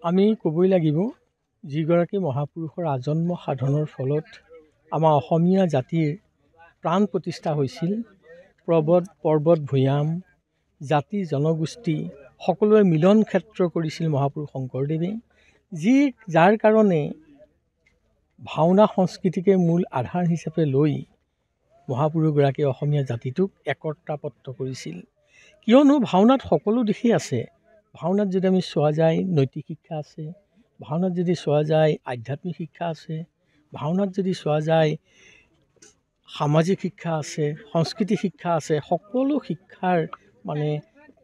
আমি ক'বই লাগিব যিগৰাকী মহাপুৰুষৰ আজন্ম সাধনৰ ফলত আমাৰ অসমীয়া জাতিৰ প্ৰাণ প্ৰতিষ্ঠা হৈছিল। পৰ্বত ভৈয়াম জাতি জনগোষ্ঠী সকলোৱে মিলন ক্ষেত্ৰ কৰিছিল মহাপুৰুষ শংকৰদেৱে, যাৰ কাৰণে ভাওনা সংস্কৃতিকে মূল আধাৰ হিচাপে লৈ মহাপুৰুষগৰাকীয়ে অসমীয়া জাতিটোক একতাবদ্ধ কৰিছিল। কিয়নো ভাওনাত সকলো দিশেই আছে। ভাওনাত যদি আমি চোৱা যায় নৈতিক শিক্ষা আছে, ভাওনাত যদি চোৱা যায় আধ্যাত্মিক শিক্ষা আছে, ভাওনাত যদি চোৱা যায় সামাজিক শিক্ষা আছে, সংস্কৃতি শিক্ষা আছে। সকলো শিক্ষাৰ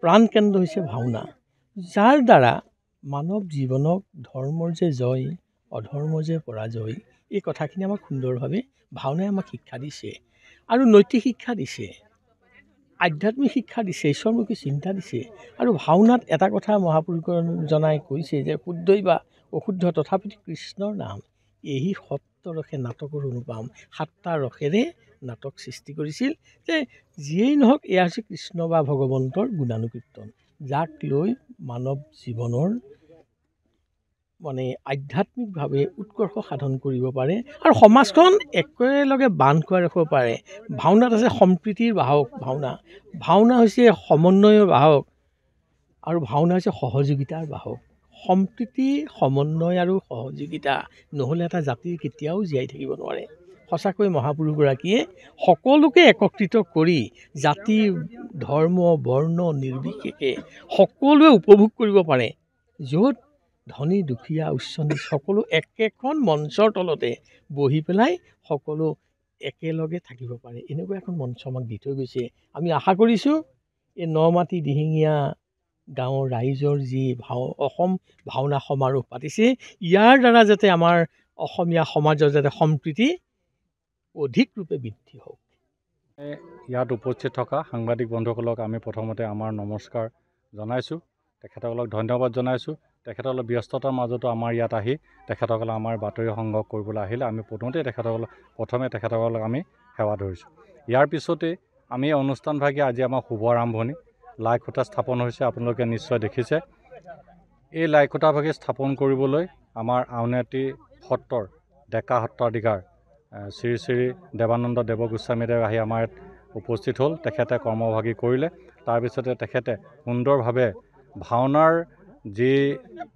প্ৰাণকেন্দ্ৰ হৈছে ভাওনা, যাৰ দ্বাৰা মানৱ জীৱনক ধৰ্মৰ যে জয় অধৰ্মৰ যে পৰাজয় এই কথাখিনি আমাক সুন্দৰভাৱে ভাওনাই আমাক শিক্ষা দিছে আৰু নৈতিক শিক্ষা দিছে, আধ্যাত্মিক শিক্ষা দিছে, ঈশ্বৰমুখী চিন্তা দিছে। আৰু ভাওনাত এটা কথা মহাপুৰুষজনাই কৈছে যে শুদ্ধই বা অশুদ্ধ তথাপিতো কৃষ্ণৰ নাম এই সপ্তৰসে নাটকৰ অনুপাম। 7টা ৰসেৰে নাটক সৃষ্টি কৰিছিল যে যিয়েই নহওক এয়া হৈছে কৃষ্ণ বা ভগৱন্তৰ গুণানুকীৰ্তন, যাক লৈ মানৱ জীৱনৰ আধ্যাত্মিকভাৱে উৎকৰ্ষ সাধন কৰিব পাৰে আৰু সমাজখন একেলগে বান্ধ খুৱাই ৰাখিব পাৰে। ভাওনাত আছে সম্প্ৰীতিৰ বাহক। ভাওনা হৈছে সমন্বয়ৰ বাহক আৰু ভাওনা হৈছে সহযোগিতাৰ বাহক। সম্প্ৰীতি, সমন্বয় আৰু সহযোগিতা নহ'লে এটা জাতিৰ কেতিয়াও জীয়াই থাকিব নোৱাৰে। সঁচাকৈ মহাপুৰুষগৰাকীয়ে সকলোকে একত্ৰিত কৰি জাতি ধৰ্ম বৰ্ণ নিৰ্বিশেষে সকলোৱে উপভোগ কৰিব পাৰে, য'ত ধনী দুখীয়া উচ্চ নীচ সকলো একেখন মঞ্চৰ তলতে বহি পেলাই সকলো একেলগে থাকিব পাৰে। এনেকুৱা এখন মঞ্চ আমাক দি থৈ গৈছে। আমি আশা কৰিছোঁ এই নমাটি দিহিঙীয়া গাঁৱৰ ৰাইজৰ যি অসম ভাওনা সমাৰোহ পাতিছে, ইয়াৰ দ্বাৰা যাতে আমাৰ অসমীয়া সমাজৰ যাতে সম্প্ৰীতি অধিক ৰূপে বৃদ্ধি হওক। ইয়াত উপস্থিত থকা সাংবাদিক বন্ধুসকলক আমি প্ৰথমতে আমাৰ নমস্কাৰ জনাইছোঁ, তেখেতসকলক ধন্যবাদ জনাইছোঁ। তেখেতসকলৰ ব্যস্ততাৰ মাজতো আমাৰ ইয়াত আহি তেখেতসকলে আমাৰ বাতৰি সংগ্ৰহ কৰিবলৈ আহিলে। আমি প্ৰথমে তেখেতসকলক আমি সেৱা ধৰিছোঁ। ইয়াৰ পিছতে আমি অনুষ্ঠানভাগী আজি আমাৰ শুভ আৰম্ভণি লাই খুঁটা স্থাপন হৈছে। আপোনালোকে নিশ্চয় দেখিছে। এই লাই খুঁটাভাগি স্থাপন কৰিবলৈ আমাৰ আউনীআটী সত্ৰৰ ডেকা সত্ৰাধিকাৰ শ্ৰী শ্ৰী দেৱানন্দ দেৱ গোস্বামীদেৱ আহি আমাৰ ইয়াত উপস্থিত হ'ল। তেখেতে কৰ্মভাগী কৰিলে। তাৰপিছতে তেখেতে সুন্দৰভাৱে ভাওনাৰ যি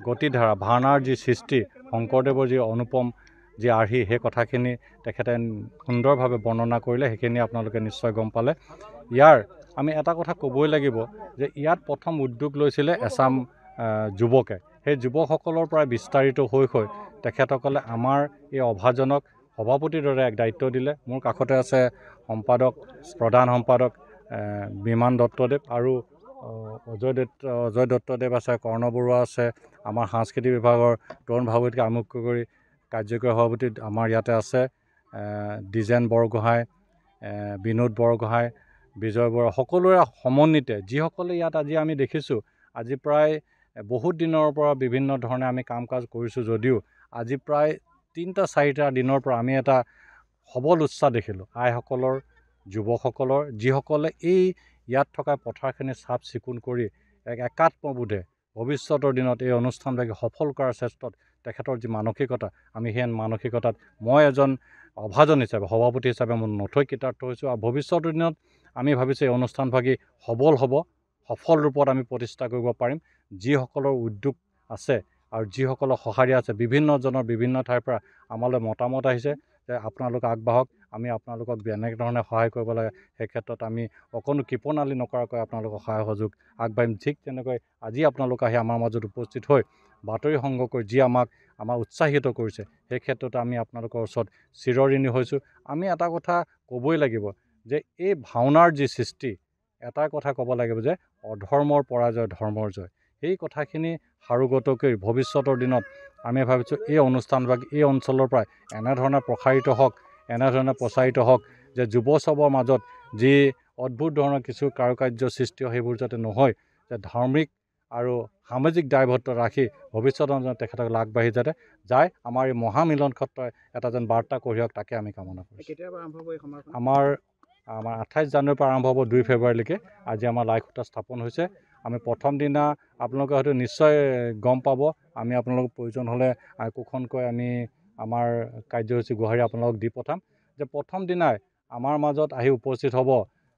গতিধাৰা, ভাওনাৰ যি সৃষ্টি, শংকৰদেৱৰ যি অনুপম যি আৰ্হি, সেই কথাখিনি তেখেতে সুন্দৰভাৱে বৰ্ণনা কৰিলে। সেইখিনি আপোনালোকে নিশ্চয় গম পালে। ইয়াৰ আমি এটা কথা ক'বই লাগিব যে ইয়াত প্ৰথম উদ্যোগ লৈছিলে এচাম যুৱকে। সেই যুৱকসকলৰ পৰা বিস্তাৰিত হৈ তেখেতসকলে আমাৰ এই অভাজনক সভাপতিৰ দৰে এক দায়িত্ব দিলে। মোৰ কাষতে আছে প্ৰধান সম্পাদক বিমান দত্তদেৱ আৰু অজয় দত্তদেৱ আছে, কৰ্ণ বৰুৱা আছে, আমাৰ সাংস্কৃতিক বিভাগৰ তৰুণ ভাগৱতীকে আমুখ্য কৰি কাৰ্যকৰী সভাপতি আমাৰ ইয়াতে আছে, দ্বিজেন বৰগোহাঁই, বিনোদ বৰগোহাঁই, বিজয় বৰা, সকলোৰে সমন্বিতে যিসকলে ইয়াত আজি আমি দেখিছোঁ, আজি প্ৰায় বহুত দিনৰ পৰা বিভিন্ন ধৰণে আমি কাম কাজ কৰিছোঁ যদিও আজি প্ৰায় 3-4টা দিনৰ পৰা আমি এটা সবল উৎসাহ দেখিলোঁ আইসকলৰ, যুৱকসকলৰ, যিসকলে এই ইয়াত থকা পথাৰখিনি চাফ চিকুণ কৰি এক একাত্মবোধে ভৱিষ্যতৰ দিনত এই অনুষ্ঠানভাগি সফল কৰাৰ ক্ষেত্ৰত তেখেতৰ যি মানসিকতা, আমি সেই মানসিকতাত মই এজন অভাজন হিচাপে, সভাপতি হিচাপে মই নথৈ কৃতাৰ্থ হৈছোঁ। আৰু ভৱিষ্যতৰ দিনত আমি ভাবিছোঁ এই অনুষ্ঠানভাগি সবল হ'ব, সফল ৰূপত আমি প্ৰতিষ্ঠা কৰিব পাৰিম। যিসকলৰ উদ্যোগ আছে আৰু যিসকলৰ সঁহাৰি আছে, বিভিন্নজনৰ বিভিন্ন ঠাইৰ পৰা আমালৈ মতামত আহিছে যে আপোনালোক আগবাঢ়ক, আমি আপোনালোকক যেনেধৰণে সহায় কৰিব লাগে সেই ক্ষেত্ৰত আমি অকণো কৃপণালি নকৰাকৈ আপোনালোকক সহায় সহযোগ আগবাঢ়িম। ঠিক তেনেকৈ আজি আপোনালোক আহি আমাৰ মাজত উপস্থিত হৈ বাতৰি সংগ্ৰহ কৰি যি আমাক উৎসাহিত কৰিছে, সেই ক্ষেত্ৰত আমি আপোনালোকৰ ওচৰত চিৰঋণী হৈছোঁ। আমি এটা কথা ক'বই লাগিব যে এই ভাওনাৰ যি সৃষ্টি, এটা কথা ক'ব লাগিব যে অধৰ্মৰ পৰাজয় ধৰ্মৰ জয়। সেই কথাখিনি সাৰোগত কৰি ভৱিষ্যতৰ দিনত আমি ভাবিছোঁ এই অনুষ্ঠানভাগ এই অঞ্চলৰ পৰাই এনেধৰণে প্ৰচাৰিত হওক যে যুৱ চামৰ মাজত যি অদ্ভুত ধৰণৰ কিছু কাৰুকাৰ্য সৃষ্টি হয়, সেইবোৰ যাতে নহয়, যে ধাৰ্মিক আৰু সামাজিক দায়বদ্ধতা ৰাখি ভৱিষ্যতৰ তেখেতসকল আগবাঢ়ি যাতে যায়, আমাৰ এই মহামিলন ক্ষেত্ৰই এটা যেন বাৰ্তা কঢ়িয়াওক, তাকে আমি কামনা কৰিছোঁ। আমাৰ 28 জানুৱাৰীৰ পৰা আৰম্ভ হ'ব 2 ফেব্ৰুৱাৰীলৈকে আজি আমাৰ লাই খুঁটা স্থাপন হৈছে আমি প্ৰথম দিনা আপোনালোকে হয়তো নিশ্চয় গম পাব, আমি আপোনালোকক প্ৰয়োজন হ'লে একোখনকৈ আমি আমাৰ কাৰ্যসূচী গুহাৰি আপোনালোকক দি পঠাম, যে প্ৰথম দিনাই আমাৰ মাজত আহি উপস্থিত হ'ব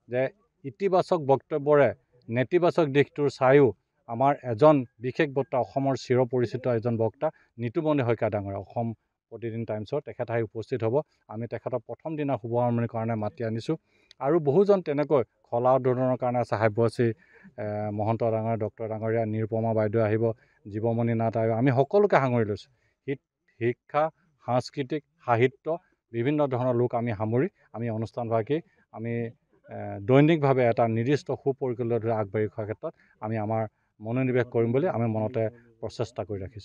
যে ইতিবাচক বক্তব্যৰে নেতিবাচক দিশটোৰ চায়ো আমাৰ এজন বিশেষ বক্তা, অসমৰ চিৰপৰিচিত এজন বক্তা নিতুমণি শইকীয়া ডাঙৰীয়া, অসম প্ৰতিদিন টাইমছৰ তেখেত আহি উপস্থিত হ'ব। আমি তেখেতক প্ৰথম দিনা শুভ আৰম্ভণিৰ কাৰণে মাতি আনিছোঁ। আৰু বহুজন তেনেকৈ খলা উদ্বোধনৰ কাৰণে আছে, সাব্যশ্ৰী মহন্ত ডাঙৰীয়া, ডক্টৰ ডাঙৰীয়া, নিৰুপমা বাইদেউ আহিব, জীৱমণি নাথ আহিব। আমি সকলোকে সাঙুৰি লৈছোঁ। শিক্ষা, সাংস্কৃতিক, সাহিত্য, বিভিন্ন ধৰণৰ লোক আমি সামৰি আমি অনুষ্ঠানভাগী আমি দৈনিকভাৱে এটা নিৰ্দিষ্ট সুপৰিকল্পিত আগবাঢ়ি খোৱাৰ ক্ষেত্ৰত আমি আমাৰ মনোনিৱেশ কৰিম বুলি আমি মনতে প্ৰচেষ্টা কৰি ৰাখিছোঁ।